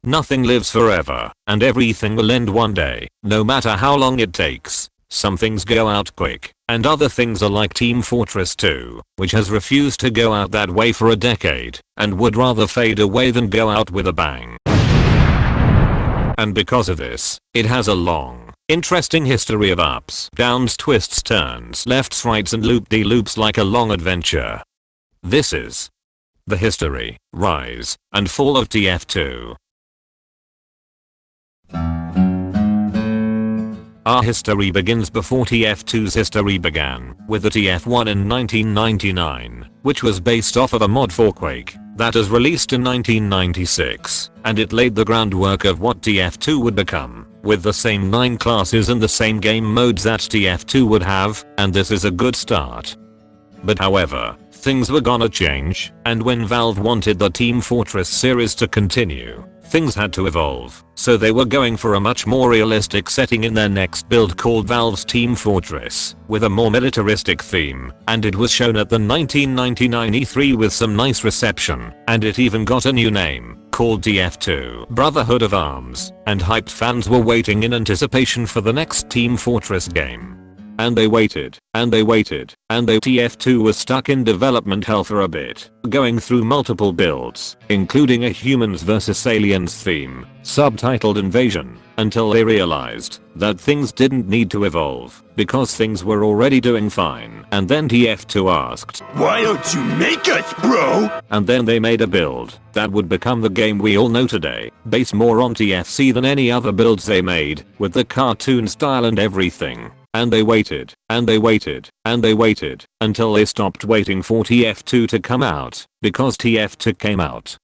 Nothing lives forever, and everything will end one day, no matter how long it takes. Some things go out quick, and other things are like Team Fortress 2, which has refused to go out that way for a decade, and would rather fade away than go out with a bang. And because of this, it has a long, interesting history of ups, downs, twists, turns, lefts, rights, and loop-de-loops like a long adventure. This is the history, rise, and fall of TF2. Our history begins before TF2's history began, with the TF1 in 1999, which was based off of a mod for Quake that was released in 1996, and it laid the groundwork of what TF2 would become, with the same 9 classes and the same game modes that TF2 would have, and this is a good start. But however, things were gonna change, and when Valve wanted the Team Fortress series to continue, things had to evolve, so they were going for a much more realistic setting in their next build called Valve's Team Fortress, with a more militaristic theme, and it was shown at the 1999 E3 with some nice reception, and it even got a new name, called TF2 Brotherhood of Arms, and hyped fans were waiting in anticipation for the next Team Fortress game. And they waited, and they waited, and TF2 was stuck in development hell for a bit, going through multiple builds, including a humans vs aliens theme, subtitled Invasion, until they realized that things didn't need to evolve, because things were already doing fine. And then TF2 asked, "Why don't you make us, bro?" And then they made a build that would become the game we all know today, based more on TFC than any other builds they made, with the cartoon style and everything. And they waited, and they waited, and they waited, until they stopped waiting for TF2 to come out, because TF2 came out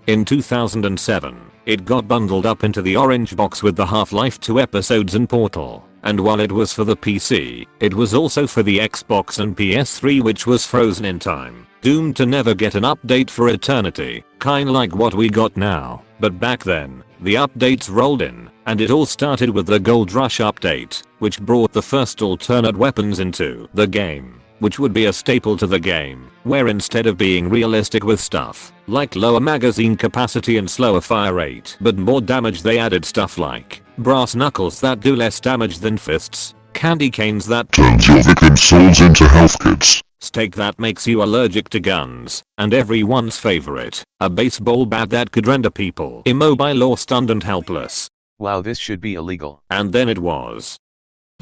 in 2007. It got bundled up into the orange box with the Half-Life 2 episodes and Portal, and while it was for the PC, it was also for the Xbox and PS3, which was frozen in time, doomed to never get an update for eternity, kinda like what we got now. But back then, the updates rolled in, and it all started with the Gold Rush update, which brought the first alternate weapons into the game, which would be a staple to the game, where instead of being realistic with stuff like lower magazine capacity and slower fire rate but more damage, they added stuff like brass knuckles that do less damage than fists, candy canes that turns your victim's souls into health kits, steak that makes you allergic to guns, and everyone's favorite, a baseball bat that could render people immobile or stunned and helpless. Wow, this should be illegal. And then it was.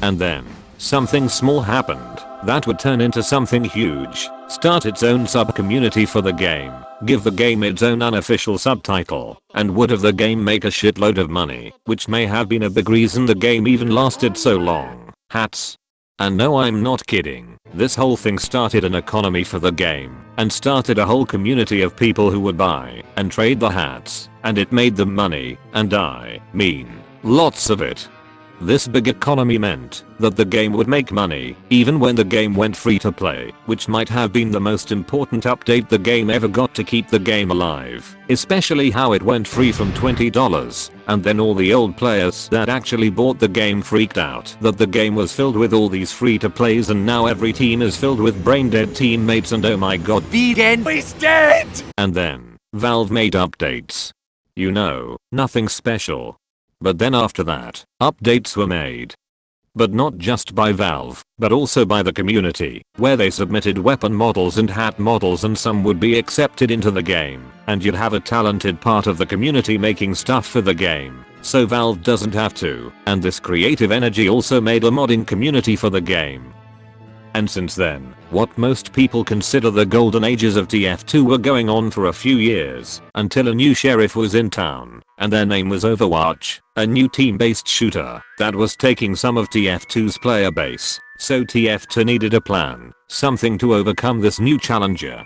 And then, something small happened that would turn into something huge, start its own sub-community for the game, give the game its own unofficial subtitle, and would have the game make a shitload of money, which may have been a big reason the game even lasted so long. Hats. And no, I'm not kidding. This whole thing started an economy for the game, and started a whole community of people who would buy and trade the hats, and it made them money, and I mean, lots of it. This big economy meant that the game would make money even when the game went free to play, which might have been the most important update the game ever got to keep the game alive, especially how it went free from $20, and then all the old players that actually bought the game freaked out that the game was filled with all these free to plays, and now every team is filled with brain dead teammates, and oh my god, vegan wasted. And then Valve made updates. You know, nothing special. But then after that, updates were made. But not just by Valve, but also by the community, where they submitted weapon models and hat models, and some would be accepted into the game, and you'd have a talented part of the community making stuff for the game, so Valve doesn't have to, and this creative energy also made a modding community for the game. And since then, what most people consider the golden ages of TF2 were going on for a few years, until a new sheriff was in town, and their name was Overwatch, a new team-based shooter that was taking some of TF2's player base, so TF2 needed a plan, something to overcome this new challenger.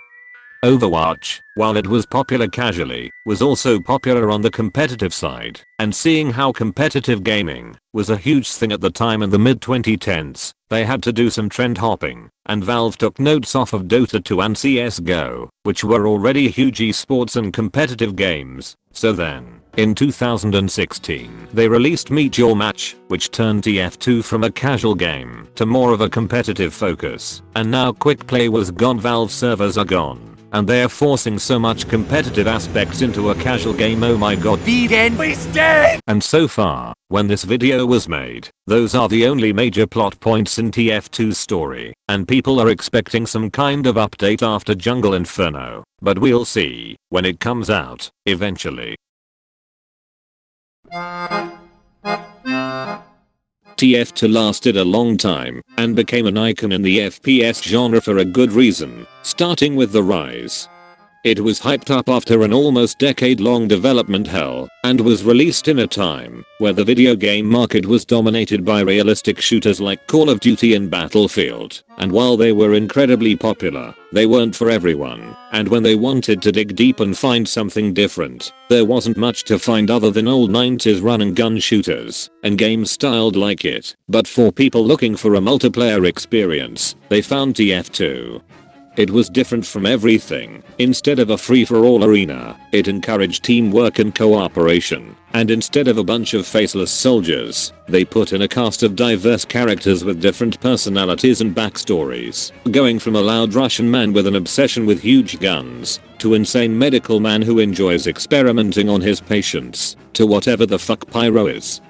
Overwatch, while it was popular casually, was also popular on the competitive side, and seeing how competitive gaming was a huge thing at the time in the mid-2010s, they had to do some trend hopping, and Valve took notes off of Dota 2 and CSGO, which were already huge esports and competitive games. So then, in 2016, they released Meet Your Match, which turned TF2 from a casual game to more of a competitive focus, and now quick play was gone, Valve servers are gone. and they're forcing so much competitive aspects into a casual game. Oh my god. The end is dead! And so far, when this video was made, those are the only major plot points in TF2's story, and people are expecting some kind of update after Jungle Inferno, but we'll see when it comes out, eventually. TF2 lasted a long time and became an icon in the FPS genre for a good reason, starting with the rise. It was hyped up after an almost decade-long development hell and was released in a time where the video game market was dominated by realistic shooters like Call of Duty and Battlefield, and while they were incredibly popular, they weren't for everyone, and when they wanted to dig deep and find something different, there wasn't much to find other than old 90s run and gun shooters and games styled like it. But for people looking for a multiplayer experience, they found TF2. It was different from everything. Instead of a free-for-all arena, it encouraged teamwork and cooperation, and instead of a bunch of faceless soldiers, they put in a cast of diverse characters with different personalities and backstories, going from a loud Russian man with an obsession with huge guns, to insane medical man who enjoys experimenting on his patients, to whatever the fuck pyro is.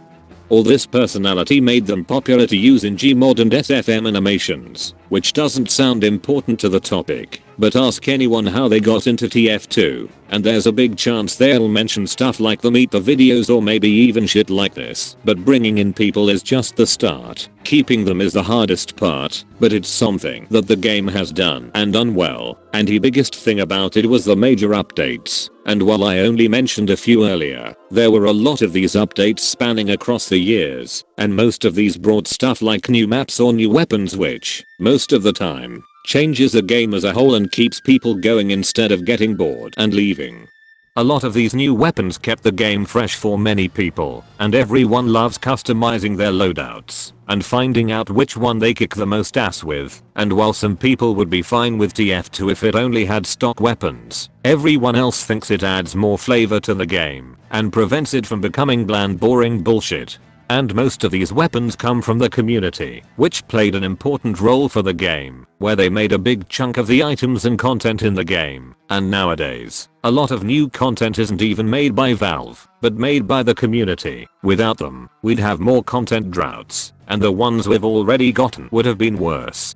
All this personality made them popular to use in Gmod and SFM animations, which doesn't sound important to the topic, but ask anyone how they got into TF2, and there's a big chance they'll mention stuff like the Meet the videos or maybe even shit like this. But bringing in people is just the start. Keeping them is the hardest part, but it's something that the game has done and done well, and the biggest thing about it was the major updates. And while I only mentioned a few earlier, there were a lot of these updates spanning across the years, and most of these brought stuff like new maps or new weapons, which, most of the time, changes the game as a whole and keeps people going instead of getting bored and leaving. A lot of these new weapons kept the game fresh for many people, and everyone loves customizing their loadouts and finding out which one they kick the most ass with. And while some people would be fine with TF2 if it only had stock weapons, everyone else thinks it adds more flavor to the game and prevents it from becoming bland, boring bullshit. And most of these weapons come from the community, which played an important role for the game, where they made a big chunk of the items and content in the game. And nowadays, a lot of new content isn't even made by Valve, but made by the community. Without them, we'd have more content droughts, and the ones we've already gotten would have been worse.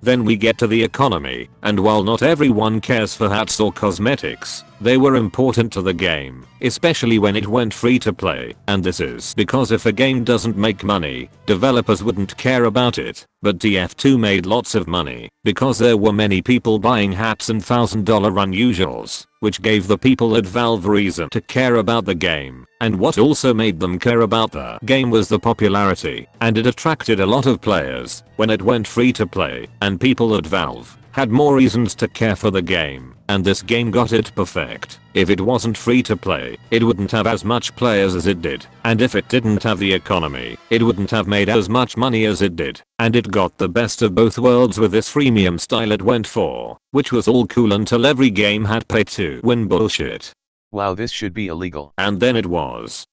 Then we get to the economy, and while not everyone cares for hats or cosmetics, they were important to the game, especially when it went free to play. And this is because if a game doesn't make money, developers wouldn't care about it. But TF2 made lots of money because there were many people buying hats and $1,000 unusuals, which gave the people at Valve reason to care about the game. And what also made them care about the game was the popularity, and it attracted a lot of players when it went free to play, and people at Valve had more reasons to care for the game, and this game got it perfect. If it wasn't free to play, it wouldn't have as much players as it did, and if it didn't have the economy, it wouldn't have made as much money as it did, and it got the best of both worlds with this freemium style it went for, which was all cool until every game had pay to win bullshit. Wow, this should be illegal. And then it was.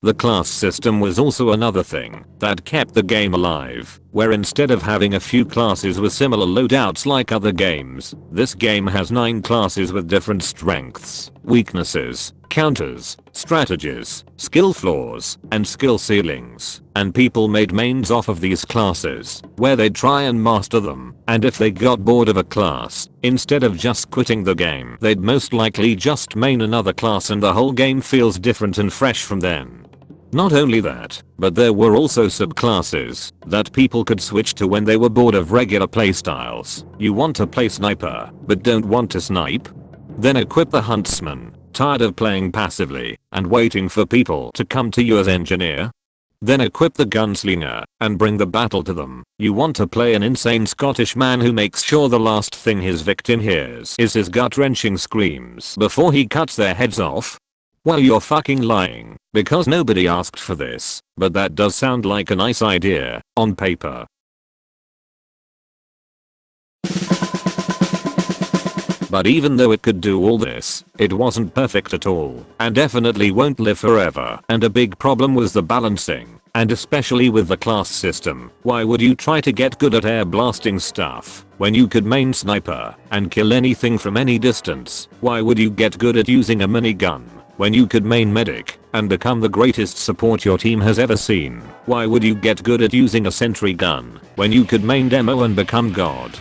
The class system was also another thing that kept the game alive, where instead of having a few classes with similar loadouts like other games, this game has 9 classes with different strengths, weaknesses, counters, strategies, skill floors, and skill ceilings. And people made mains off of these classes, where they'd try and master them, and if they got bored of a class, instead of just quitting the game, they'd most likely just main another class and the whole game feels different and fresh from then. Not only that, but there were also subclasses that people could switch to when they were bored of regular playstyles. You want to play sniper, but don't want to snipe? Then equip the huntsman, tired of playing passively and waiting for people to come to you as engineer? Then equip the gunslinger and bring the battle to them. You want to play an insane Scottish man who makes sure the last thing his victim hears is his gut-wrenching screams before he cuts their heads off? Well, you're fucking lying, because nobody asked for this, but that does sound like a nice idea, on paper. But even though it could do all this, it wasn't perfect at all, and definitely won't live forever. And a big problem was the balancing And especially with the class system, why would you try to get good at air blasting stuff when you could main sniper and kill anything from any distance? Why would you get good at using a minigun when you could main medic and become the greatest support your team has ever seen? Why would you get good at using a sentry gun when you could main demo and become god?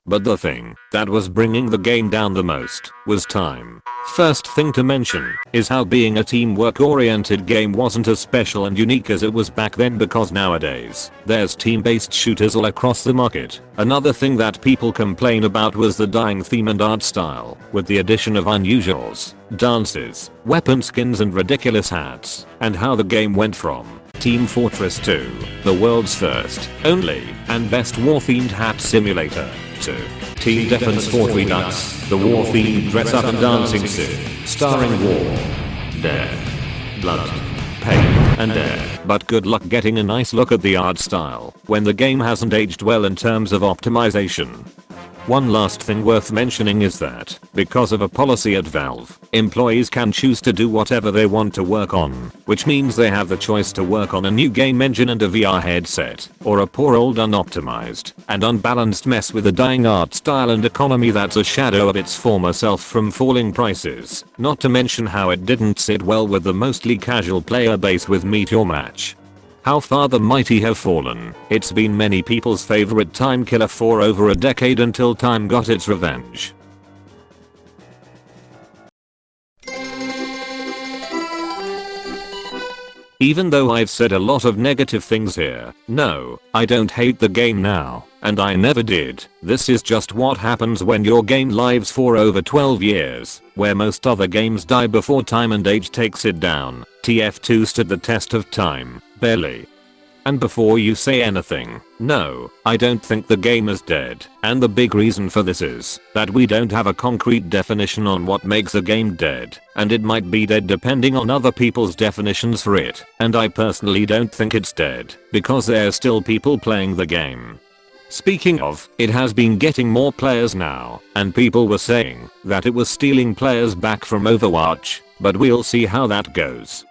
But the thing that was bringing the game down the most was time. First thing to mention is how being a teamwork oriented game wasn't as special and unique as it was back then, because nowadays there's team based shooters all across the market. Another thing that people complain about was the dying theme and art style, with the addition of unusuals, dances, weapon skins and ridiculous hats, and how the game went from Team Fortress 2, the world's first, only, and best war-themed hat simulator, to Team Defense 4 Redux, the war-themed dress-up and dancing sim, starring war, death, blood, pain, and death. But good luck getting a nice look at the art style when the game hasn't aged well in terms of optimization. One last thing worth mentioning is that, because of a policy at Valve, employees can choose to do whatever they want to work on, which means they have the choice to work on a new game engine and a VR headset, or a poor old unoptimized and unbalanced mess with a dying art style and economy that's a shadow of its former self from falling prices, not to mention how it didn't sit well with the mostly casual player base with Meteor Match. How far the mighty have fallen. It's been many people's favorite time killer for over a decade until time got its revenge. Even though I've said a lot of negative things here, no, I don't hate the game now, and I never did. This is just what happens when your game lives for over 12 years, where most other games die before time and age takes it down. TF2 stood the test of time, barely. And before you say anything, no, I don't think the game is dead, and the big reason for this is that we don't have a concrete definition on what makes a game dead, and it might be dead depending on other people's definitions for it, and I personally don't think it's dead, because there's still people playing the game. Speaking of, it has been getting more players now, and people were saying that it was stealing players back from Overwatch, but we'll see how that goes.